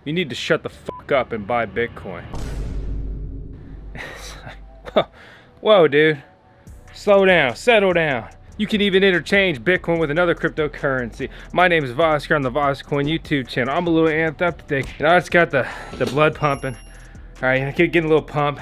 you need to shut the fuck up and buy Bitcoin. It's like, whoa, dude. Slow down, settle down. You can even interchange Bitcoin with another cryptocurrency. My name is Vosk here on the VoskCoin YouTube channel. I'm a little amped up today. I just got the blood pumping. All right, I keep getting a little pump.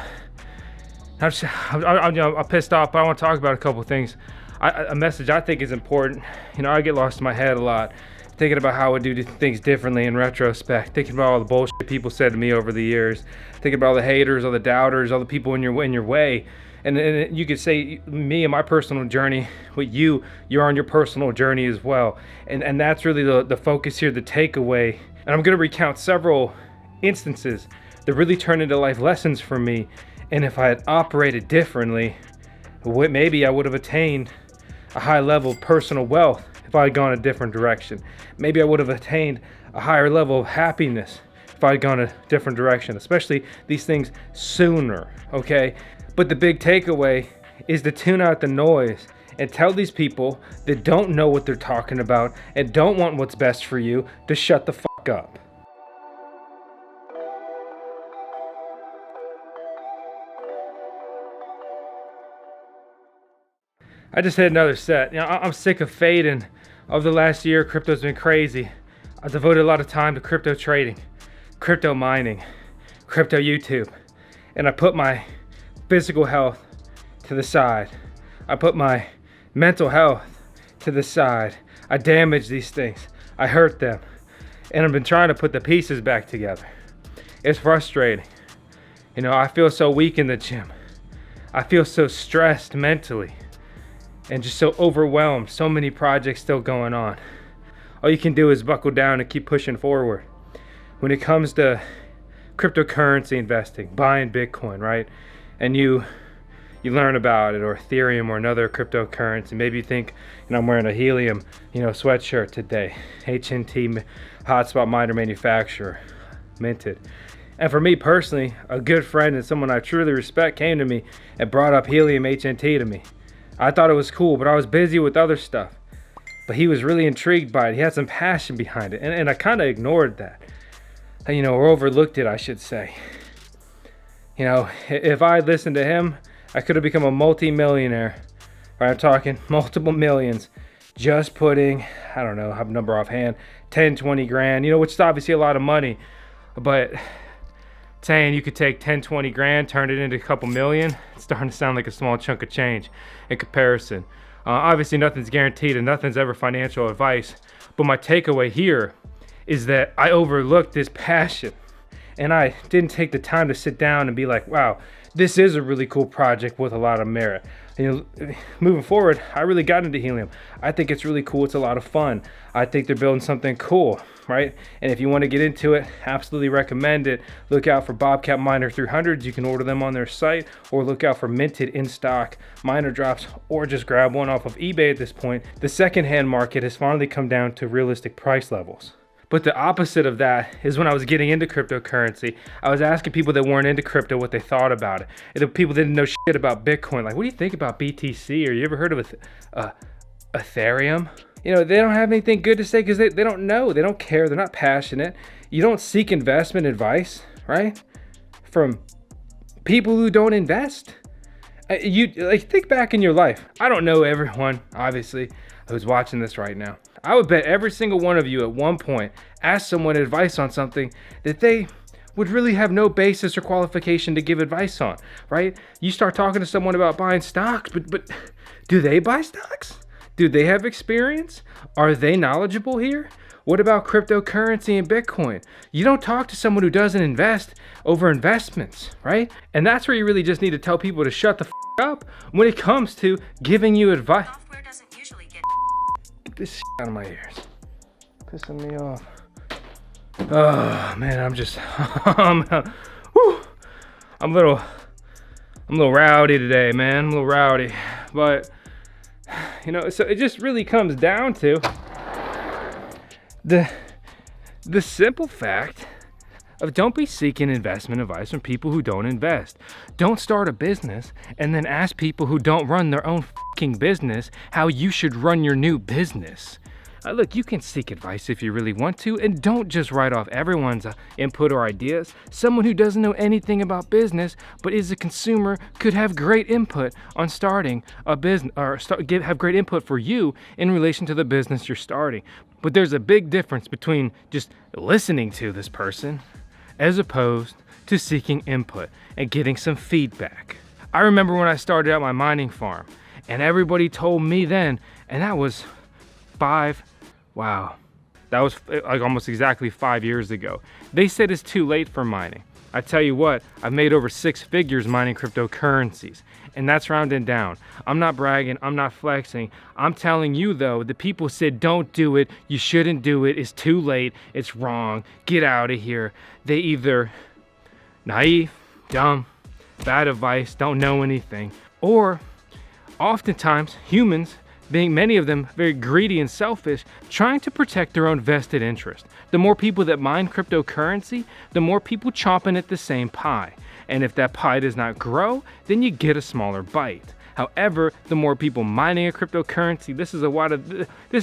I'm pissed off, but I want to talk about a couple things. A message I think is important. I get lost in my head a lot, thinking about how I would do things differently in retrospect, thinking about all the bullshit people said to me over the years, thinking about all the haters, all the doubters, all the people in your way. And you could say me and my personal journey with you're on your personal journey as well. And that's really the focus here, the takeaway. And I'm going to recount several instances that really turned into life lessons for me. And if I had operated differently, maybe I would have attained a high level of personal wealth if I had gone a different direction. Maybe I would have attained a higher level of happiness if I had gone a different direction, especially these things sooner, okay? But the big takeaway is to tune out the noise and tell these people that don't know what they're talking about and don't want what's best for you to shut the fuck up. I just hit another set. I'm sick of fading. Over the last year, crypto's been crazy. I devoted a lot of time to crypto trading, crypto mining, crypto YouTube, and I put my physical health to the side. I put my mental health to the side. I damaged these things. I hurt them. And I've been trying to put the pieces back together. It's frustrating. I feel so weak in the gym. I feel so stressed mentally and just so overwhelmed. So many projects still going on. All you can do is buckle down and keep pushing forward. When it comes to cryptocurrency investing, buying Bitcoin, right? And you learn about it, or Ethereum or another cryptocurrency. Maybe you think, I'm wearing a helium, sweatshirt today. HNT, hotspot miner manufacturer, minted. And for me personally, a good friend and someone I truly respect came to me and brought up helium HNT to me. I thought it was cool, but I was busy with other stuff. But he was really intrigued by it. He had some passion behind it. And I kind of ignored that. Or overlooked it, I should say. If I had listened to him, I could have become a multi-millionaire. Right, I'm talking multiple millions. Just putting, I don't know, I have a number offhand, 10, 20 grand, which is obviously a lot of money. But saying you could take 10, 20 grand, turn it into a couple million, it's starting to sound like a small chunk of change in comparison. Obviously, nothing's guaranteed and nothing's ever financial advice. But my takeaway here is that I overlooked this passion. And I didn't take the time to sit down and be like, wow, this is a really cool project with a lot of merit. Moving forward, I really got into helium. I think it's really cool. It's a lot of fun. I think they're building something cool, right? And if you want to get into it, absolutely recommend it. Look out for Bobcat Miner 300s. You can order them on their site, or look out for minted in stock miner drops, or just grab one off of eBay at this point. The secondhand market has finally come down to realistic price levels. But the opposite of that is when I was getting into cryptocurrency, I was asking people that weren't into crypto what they thought about it. And the people that didn't know shit about Bitcoin, like, what do you think about BTC? Or you ever heard of Ethereum? They don't have anything good to say because they don't know. They don't care. They're not passionate. You don't seek investment advice, right? From people who don't invest. Think back in your life. I don't know everyone, obviously, who's watching this right now. I would bet every single one of you at one point asked someone advice on something that they would really have no basis or qualification to give advice on, right? You start talking to someone about buying stocks, but do they buy stocks? Do they have experience? Are they knowledgeable here? What about cryptocurrency and Bitcoin? You don't talk to someone who doesn't invest over investments, right? And that's where you really just need to tell people to shut the up when it comes to giving you advice. Software doesn't usually get This out of my ears, pissing me off. Oh man, I'm just I'm a little rowdy today, man. I'm a little rowdy, but so it just really comes down to the simple fact of don't be seeking investment advice from people who don't invest. Don't start a business and then ask people who don't run their own fucking business how you should run your new business. Look, you can seek advice if you really want to, and don't just write off everyone's input or ideas. Someone who doesn't know anything about business but is a consumer could have great input on starting a business, or have great input for you in relation to the business you're starting. But there's a big difference between just listening to this person as opposed to seeking input and getting some feedback. I remember when I started out my mining farm, and everybody told me then, and that was that was like almost exactly 5 years ago. They said it's too late for mining. I tell you what, I've made over 6 figures mining cryptocurrencies, and that's rounding down. I'm not bragging, I'm not flexing. I'm telling you though, the people said don't do it, you shouldn't do it, it's too late, it's wrong, get out of here. They either naive, dumb, bad advice, don't know anything, or oftentimes humans, being many of them very greedy and selfish, trying to protect their own vested interest. The more people that mine cryptocurrency, the more people chomping at the same pie. And if that pie does not grow, then you get a smaller bite. However, the more people mining a cryptocurrency, this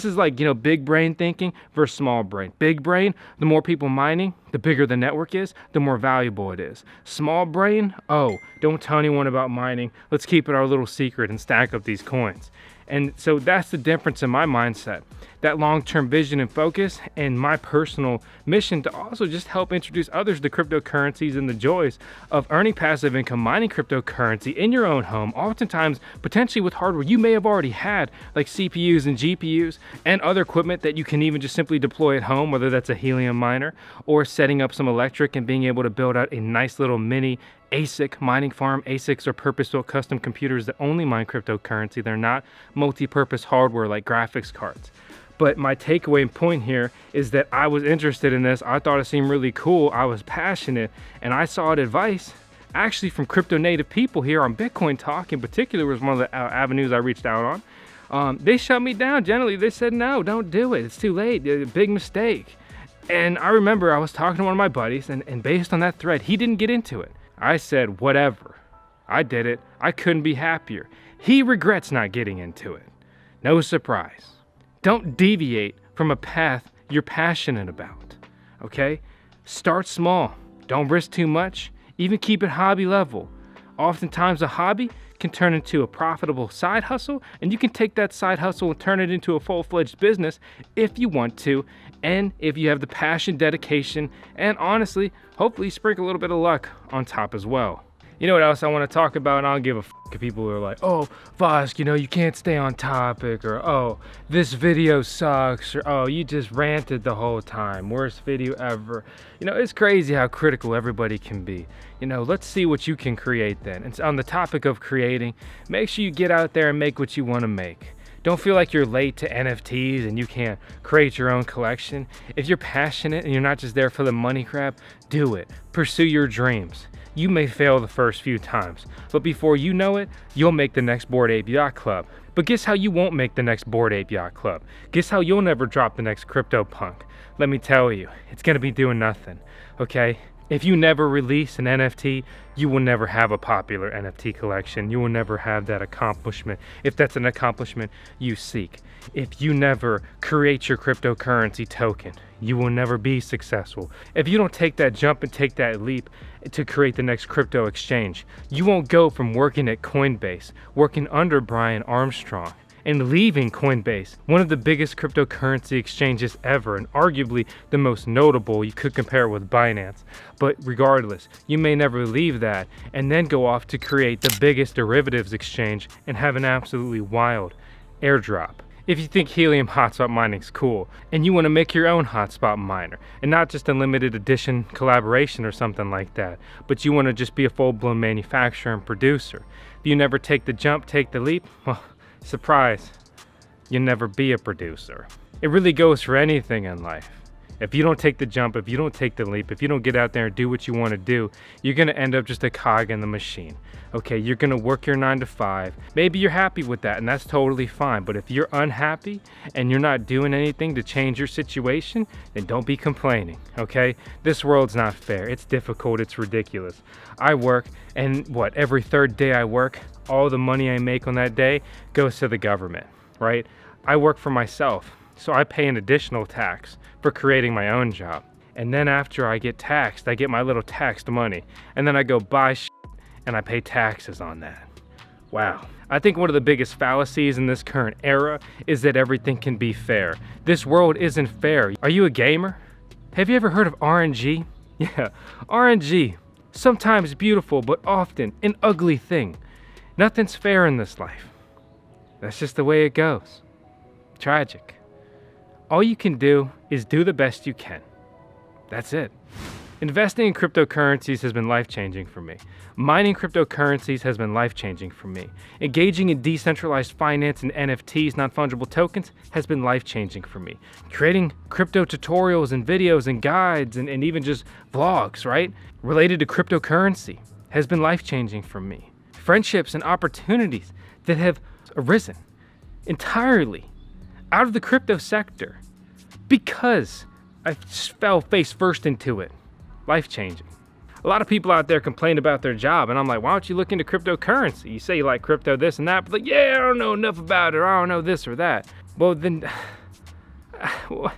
is like, big brain thinking versus small brain. Big brain, the more people mining, the bigger the network is, the more valuable it is. Small brain, don't tell anyone about mining. Let's keep it our little secret and stack up these coins. And so that's the difference in my mindset. That long-term vision and focus, and my personal mission to also just help introduce others to cryptocurrencies and the joys of earning passive income mining cryptocurrency in your own home, oftentimes potentially with hardware you may have already had, like CPUs and GPUs and other equipment that you can even just simply deploy at home, whether that's a helium miner or setting up some electric and being able to build out a nice little mini ASIC mining farm. ASICs are purpose-built custom computers that only mine cryptocurrency. They're not multi-purpose hardware like graphics cards. But my takeaway point here is that I was interested in this. I thought it seemed really cool. I was passionate, and I sought advice actually from crypto native people here on Bitcoin Talk. In particular was one of the avenues I reached out on. They shut me down. Generally, they said, no, don't do it. It's too late. A big mistake. And I remember I was talking to one of my buddies, and based on that thread, he didn't get into it. I said, whatever. I did it. I couldn't be happier. He regrets not getting into it. No surprise. Don't deviate from a path you're passionate about, okay? Start small. Don't risk too much. Even keep it hobby level. Oftentimes a hobby can turn into a profitable side hustle, and you can take that side hustle and turn it into a full-fledged business if you want to, and if you have the passion, dedication, and honestly, hopefully sprinkle a little bit of luck on top as well. You know what else I want to talk about? And I don't give a f if people are like, oh, Vosk, you can't stay on topic, or oh, this video sucks, or oh, you just ranted the whole time, worst video ever. It's crazy how critical everybody can be. Let's see what you can create then. And on the topic of creating, make sure you get out there and make what you want to make. Don't feel like you're late to NFTs and you can't create your own collection. If you're passionate and you're not just there for the money grab, do it. Pursue your dreams. You may fail the first few times, but before you know it, you'll make the next Bored Ape Yacht Club. But guess how you won't make the next Bored Ape Yacht Club? Guess how you'll never drop the next CryptoPunk? Let me tell you, it's gonna be doing nothing, okay? If you never release an NFT, you will never have a popular NFT collection. You will never have that accomplishment, if that's an accomplishment you seek. If you never create your cryptocurrency token, you will never be successful. If you don't take that jump and take that leap to create the next crypto exchange, you won't go from working at Coinbase, working under Brian Armstrong, and leaving Coinbase, one of the biggest cryptocurrency exchanges ever, and arguably the most notable. You could compare it with Binance. But regardless, you may never leave that and then go off to create the biggest derivatives exchange and have an absolutely wild airdrop. If you think helium hotspot mining is cool and you want to make your own hotspot miner, and not just a limited edition collaboration or something like that, but you want to just be a full-blown manufacturer and producer, if you never take the jump, take the leap, well, surprise, you'll never be a producer. It really goes for anything in life. If you don't take the jump, if you don't take the leap, if you don't get out there and do what you want to do, you're going to end up just a cog in the machine. Okay, you're going to work your 9 to 5. Maybe you're happy with that, and that's totally fine. But if you're unhappy and you're not doing anything to change your situation, then don't be complaining, okay? This world's not fair. It's difficult. It's ridiculous. I work, and every third day I work, all the money I make on that day goes to the government, right? I work for myself. So I pay an additional tax for creating my own job. And then after I get taxed, I get my little taxed money. And then I go buy shit and I pay taxes on that. Wow. I think one of the biggest fallacies in this current era is that everything can be fair. This world isn't fair. Are you a gamer? Have you ever heard of RNG? Yeah, RNG. Sometimes beautiful, but often an ugly thing. Nothing's fair in this life. That's just the way it goes. Tragic. All you can do is do the best you can. That's it. Investing in cryptocurrencies has been life-changing for me. Mining cryptocurrencies has been life-changing for me. Engaging in decentralized finance and NFTs, non-fungible tokens, has been life-changing for me. Creating crypto tutorials and videos and guides and even just vlogs, right? Related to cryptocurrency has been life-changing for me. Friendships and opportunities that have arisen entirely out of the crypto sector because I fell face first into it. Life-changing. A lot of people out there complain about their job, and I'm like, why don't you look into cryptocurrency? You say you like crypto, this and that, but like, yeah, I don't know enough about it, or I don't know this or that. Well, then, what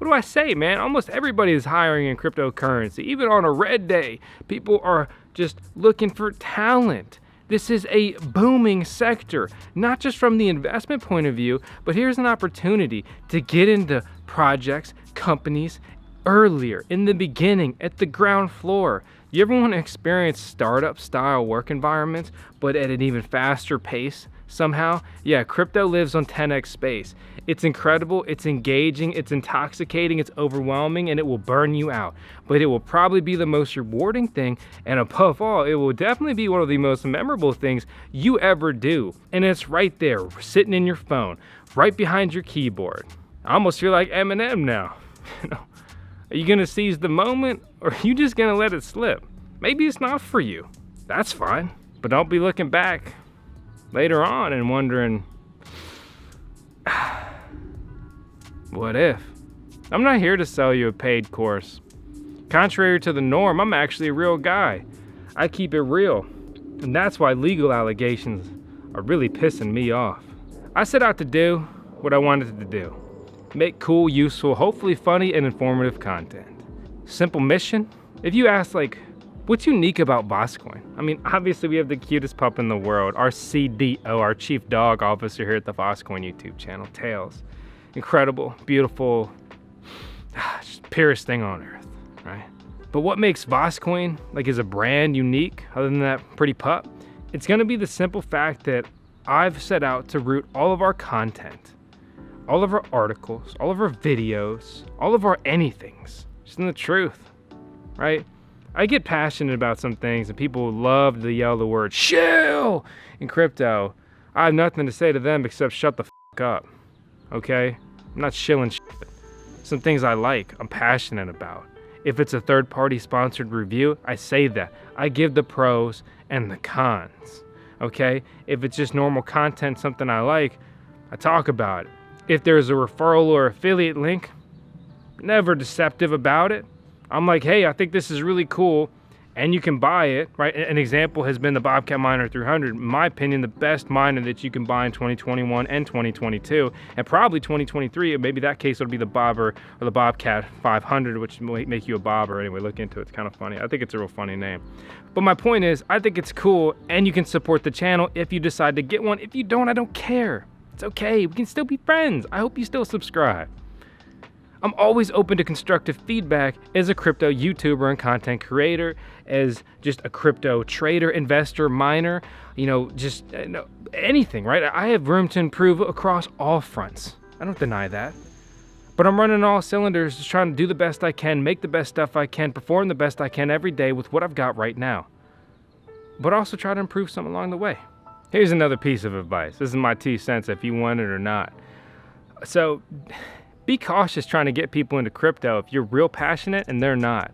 do I say, man? Almost everybody is hiring in cryptocurrency. Even on a red day, people are just looking for talent. This is a booming sector, not just from the investment point of view, but here's an opportunity to get into projects, companies, earlier, in the beginning, at the ground floor. You ever want to experience startup style work environments, but at an even faster pace somehow? Yeah, crypto lives on 10x space. It's incredible, it's engaging, it's intoxicating, it's overwhelming, and it will burn you out. But it will probably be the most rewarding thing, and above all, it will definitely be one of the most memorable things you ever do. And it's right there, sitting in your phone, right behind your keyboard. I almost feel like Eminem now. You know? Are you gonna seize the moment, or are you just gonna let it slip? Maybe it's not for you. That's fine. But don't be looking back later on and wondering, what if? I'm not here to sell you a paid course. Contrary to the norm, I'm actually a real guy. I keep it real. And that's why legal allegations are really pissing me off. I set out to do what I wanted to do. Make cool, useful, hopefully funny and informative content. Simple mission? If you ask, like, what's unique about VoskCoin? I mean, obviously we have the cutest pup in the world, our CDO, our chief dog officer here at the VoskCoin YouTube channel, Tails. Incredible, beautiful, just purest thing on earth, right? But what makes VoskCoin, like, as a brand unique, other than that pretty pup? It's gonna be the simple fact that I've set out to root all of our content, all of our articles, all of our videos, all of our anythings, just in the truth, right? I get passionate about some things and people love to yell the word shill in crypto. I have nothing to say to them except shut the fuck up, okay? I'm not shilling shit. Some things I like, I'm passionate about. If it's a third-party sponsored review, I say that. I give the pros and the cons, okay? If it's just normal content, something I like, I talk about it. If there's a referral or affiliate link, never deceptive about it. I'm like, hey, I think this is really cool, and you can buy it, right? An example has been the Bobcat Miner 300. In my opinion, the best miner that you can buy in 2021 and 2022, and probably 2023. Maybe that case would be the Bobber or the Bobcat 500, which might make you a bobber. Anyway, look into it. It's kind of funny. I think it's a real funny name. But my point is, I think it's cool, and you can support the channel if you decide to get one. If you don't, I don't care. It's okay, we can still be friends. I hope you still subscribe. I'm always open to constructive feedback as a crypto YouTuber and content creator, as just a crypto trader, investor, miner, just anything, right? I have room to improve across all fronts. I don't deny that. But I'm running all cylinders, just trying to do the best I can, make the best stuff I can, perform the best I can every day with what I've got right now. But also try to improve some along the way. Here's another piece of advice. This is my 2 cents if you want it or not. So be cautious trying to get people into crypto if you're real passionate and they're not.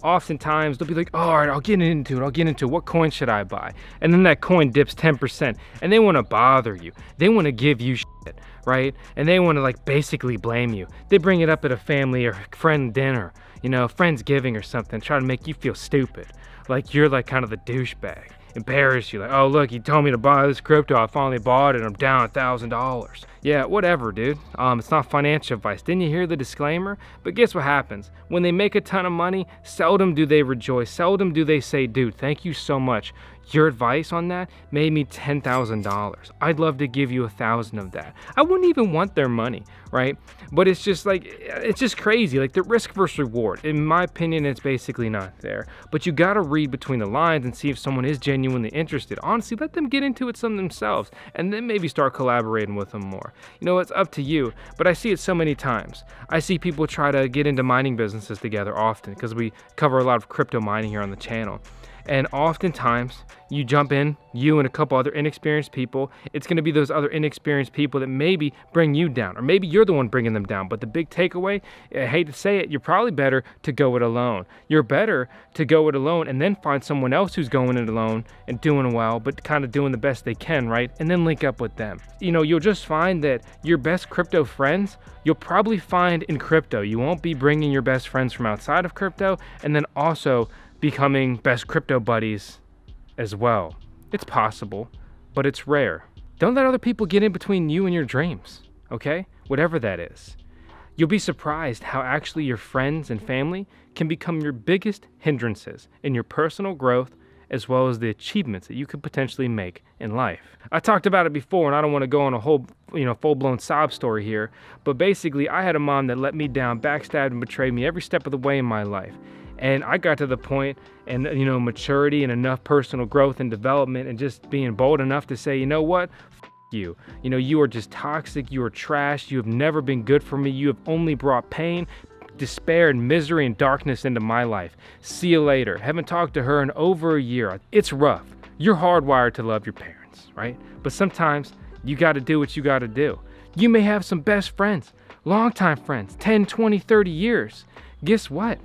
Oftentimes they'll be like, oh, all right, I'll get into it. What coin should I buy? And then that coin dips 10% and they want to bother you. They want to give you shit, right? And they want to like basically blame you. They bring it up at a family or friend dinner, Friendsgiving or something, try to make you feel stupid. Like you're like kind of the douchebag. embarrass you. Like, oh, look, he told me to buy this crypto. I finally bought it. I'm down $1,000. Yeah, whatever, dude. It's not financial advice. Didn't you hear the disclaimer? But guess what happens? When they make a ton of money, seldom do they rejoice. Seldom do they say, dude, thank you so much. Your advice on that made me $10,000. I'd love to give you 1,000 of that. I wouldn't even want their money, right? But it's just like, it's just crazy. Like the risk versus reward. In my opinion, it's basically not there. But you got to read between the lines and see if someone is genuinely interested. Honestly, let them get into it some themselves and then maybe start collaborating with them more. You know, it's up to you. But I see it so many times. I see people try to get into mining businesses together often because we cover a lot of crypto mining here on the channel. And oftentimes you jump in, you and a couple other inexperienced people, it's going to be those other inexperienced people that maybe bring you down, or maybe you're the one bringing them down. But the big takeaway, I hate to say it, you're probably better to go it alone. You're better to go it alone and then find someone else who's going it alone and doing well, but kind of doing the best they can, right? And then link up with them. You know, you'll just find that your best crypto friends, you'll probably find in crypto. You won't be bringing your best friends from outside of crypto and then also becoming best crypto buddies as well. It's possible, but it's rare. Don't let other people get in between you and your dreams, okay? Whatever that is. You'll be surprised how actually your friends and family can become your biggest hindrances in your personal growth as well as the achievements that you could potentially make in life. I talked about it before and I don't want to go on a whole, full-blown sob story here, but basically I had a mom that let me down, backstabbed and betrayed me every step of the way in my life. And I got to the point and, maturity and enough personal growth and development and just being bold enough to say, you know what? You. You are just toxic. You are trash. You have never been good for me. You have only brought pain, despair, and misery and darkness into my life. See you later. Haven't talked to her in over a year. It's rough. You're hardwired to love your parents, right? But sometimes you got to do what you got to do. You may have some best friends, longtime friends, 10, 20, 30 years. Guess what?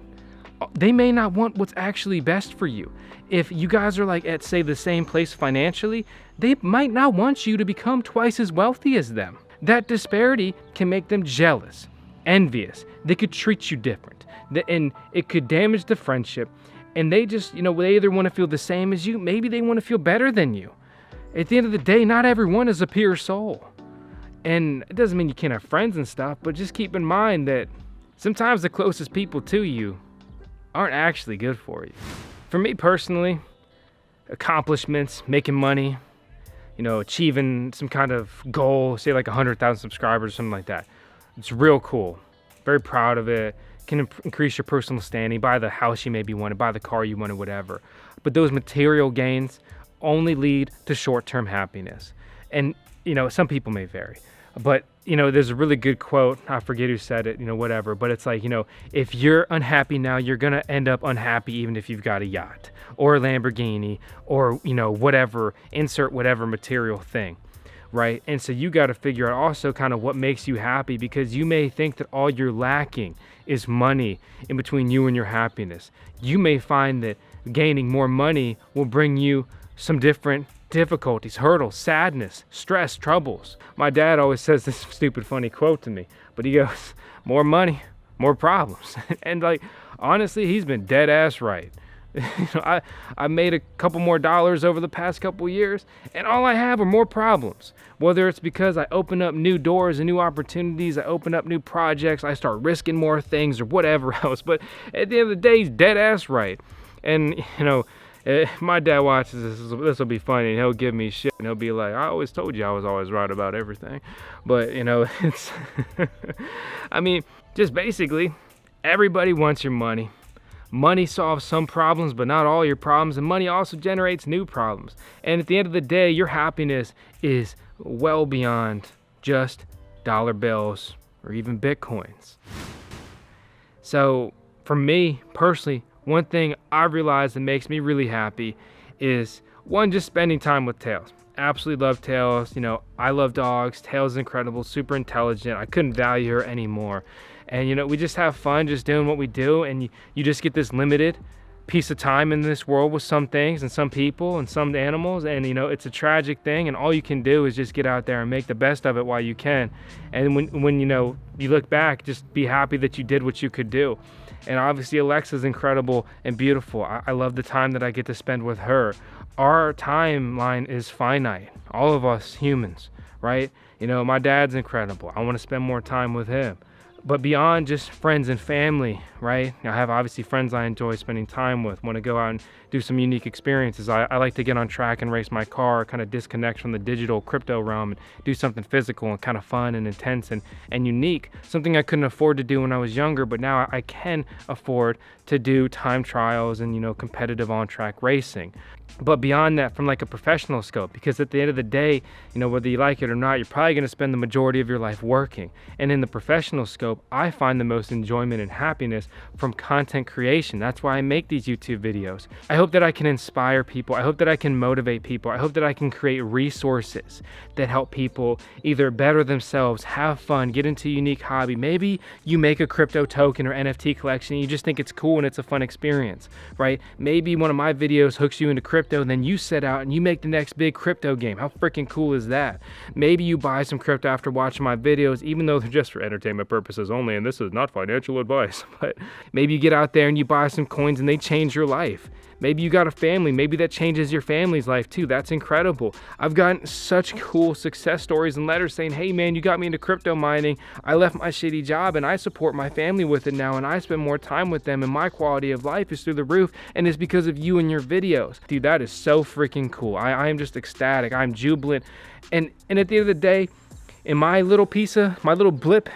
They may not want what's actually best for you. If you guys are like at, say, the same place financially, they might not want you to become twice as wealthy as them. That disparity can make them jealous, envious. They could treat you different, and it could damage the friendship. And they just, they either want to feel the same as you, maybe they want to feel better than you. At the end of the day, not everyone is a pure soul. And it doesn't mean you can't have friends and stuff, but just keep in mind that sometimes the closest people to you aren't actually good for you. For me personally, accomplishments, making money, achieving some kind of goal, say like 100,000 subscribers or something like that. It's real cool. Very proud of it. Can increase your personal standing, buy the house you maybe wanted, buy the car you wanted, whatever. But those material gains only lead to short-term happiness. And, some people may vary. But, there's a really good quote. I forget who said it, whatever. But it's like, if you're unhappy now, you're going to end up unhappy even if you've got a yacht or a Lamborghini or, whatever, insert whatever material thing, right? And so you got to figure out also kind of what makes you happy, because you may think that all you're lacking is money in between you and your happiness. You may find that gaining more money will bring you some different difficulties, hurdles, sadness, stress, troubles. My dad always says this stupid funny quote to me, but he goes, more money, more problems. And like, honestly, he's been dead ass right. I made a couple more dollars over the past couple years, and all I have are more problems. Whether it's because I open up new doors and new opportunities, I open up new projects, I start risking more things or whatever else. But at the end of the day, he's dead ass right. And, my dad watches this will be funny, and he'll give me shit, and he'll be like, I always told you I was always right about everything. But, it's, I mean, just basically, everybody wants your money. Money solves some problems, but not all your problems, and money also generates new problems. And at the end of the day, your happiness is well beyond just dollar bills or even Bitcoins. So, for me, personally, one thing I've realized that makes me really happy is, one, just spending time with Tails. Absolutely love Tails. I love dogs. Tails is incredible, super intelligent. I couldn't value her anymore. And, we just have fun just doing what we do. And you just get this limited piece of time in this world with some things and some people and some animals. And, it's a tragic thing. And all you can do is just get out there and make the best of it while you can. And when you look back, just be happy that you did what you could do. And obviously Alexa's incredible and beautiful. I love the time that I get to spend with her. Our timeline is finite, all of us humans, right? You know, my dad's incredible. I want to spend more time with him. But beyond just friends and family, right? I have obviously friends I enjoy spending time with, want to go out and do some unique experiences. I like to get on track and race my car, kind of disconnect from the digital crypto realm and do something physical and kind of fun and intense and unique. Something I couldn't afford to do when I was younger, but now I can afford to do time trials and, you know, competitive on-track racing. But beyond that, from like a professional scope, because at the end of the day, you know, whether you like it or not, you're probably going to spend the majority of your life working. And in the professional scope, I find the most enjoyment and happiness from content creation. That's why I make these YouTube videos. I hope that I can inspire people. I hope that I can motivate people. I hope that I can create resources that help people either better themselves, have fun, get into a unique hobby. Maybe you make a crypto token or NFT collection and you just think it's cool and it's a fun experience, right? Maybe one of my videos hooks you into crypto and then you set out and you make the next big crypto game. How freaking cool is that? Maybe you buy some crypto after watching my videos, even though they're just for entertainment purposes only, and this is not financial advice. But maybe you get out there and you buy some coins and they change your life. Maybe you got a family, maybe that changes your family's life too. That's incredible. I've gotten such cool success stories and letters saying, hey man, you got me into crypto mining. I left my shitty job and I support my family with it now and I spend more time with them and my quality of life is through the roof and it's because of you and your videos. Dude, that is so freaking cool. I am just ecstatic. I'm jubilant. And at the end of the day, in my little my little blip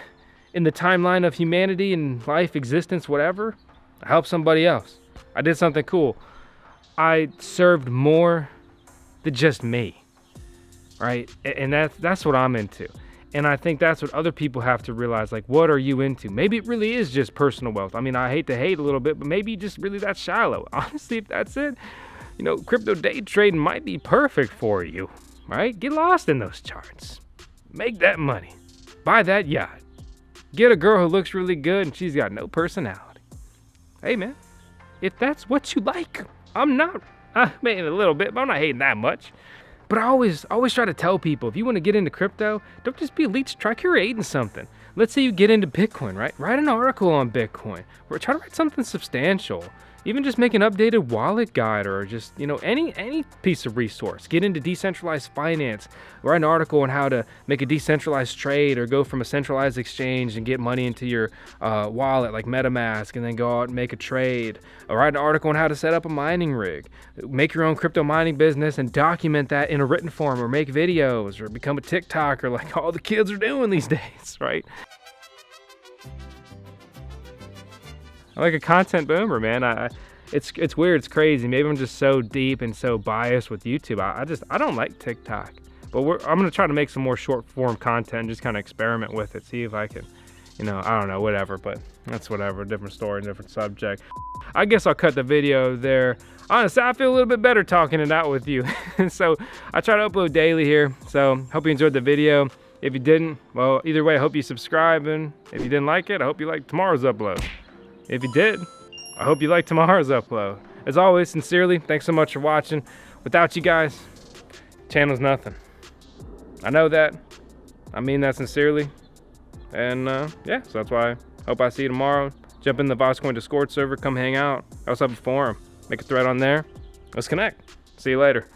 in the timeline of humanity and life, existence, whatever, I helped somebody else. I did something cool. I served more than just me, right? And that's what I'm into. And I think that's what other people have to realize, like, what are you into? Maybe it really is just personal wealth. I mean, I hate to hate a little bit, but maybe just really that's shallow. Honestly, if that's it, you know, crypto day trading might be perfect for you, right? Get lost in those charts. Make that money. Buy that yacht. Get a girl who looks really good and she's got no personality. Hey, man, if that's what you like, I'm not, I mean a little bit, but I'm not hating that much. But I always try to tell people, if you want to get into crypto, don't just be elite, try creating something. Let's say you get into Bitcoin, right? Write an article on Bitcoin, or try to write something substantial. Even just make an updated wallet guide or just, you know, any piece of resource. Get into decentralized finance. Write an article on how to make a decentralized trade or go from a centralized exchange and get money into your wallet like MetaMask and then go out and make a trade. Or write an article on how to set up a mining rig. Make your own crypto mining business and document that in a written form, or make videos or become a TikToker like all the kids are doing these days, right? I'm like a content boomer, man. It's weird, it's crazy. Maybe I'm just so deep and so biased with YouTube. I don't like TikTok, but I'm gonna try to make some more short form content and just kind of experiment with it, see if I can, you know, I don't know, whatever. But that's whatever, different story, different subject. I guess I'll cut the video there. Honestly, I feel a little bit better talking it out with you. So I try to upload daily here. So hope you enjoyed the video. If you didn't, well, either way, I hope you subscribe, and if you didn't like it, I hope you like tomorrow's upload. If you did, I hope you like tomorrow's upload. As always, sincerely, thanks so much for watching. Without you guys, channel's nothing. I know that. I mean that sincerely. And yeah, so that's why I hope I see you tomorrow. Jump in the VoskCoin Discord server, come hang out. I also have a forum. Make a thread on there. Let's connect. See you later.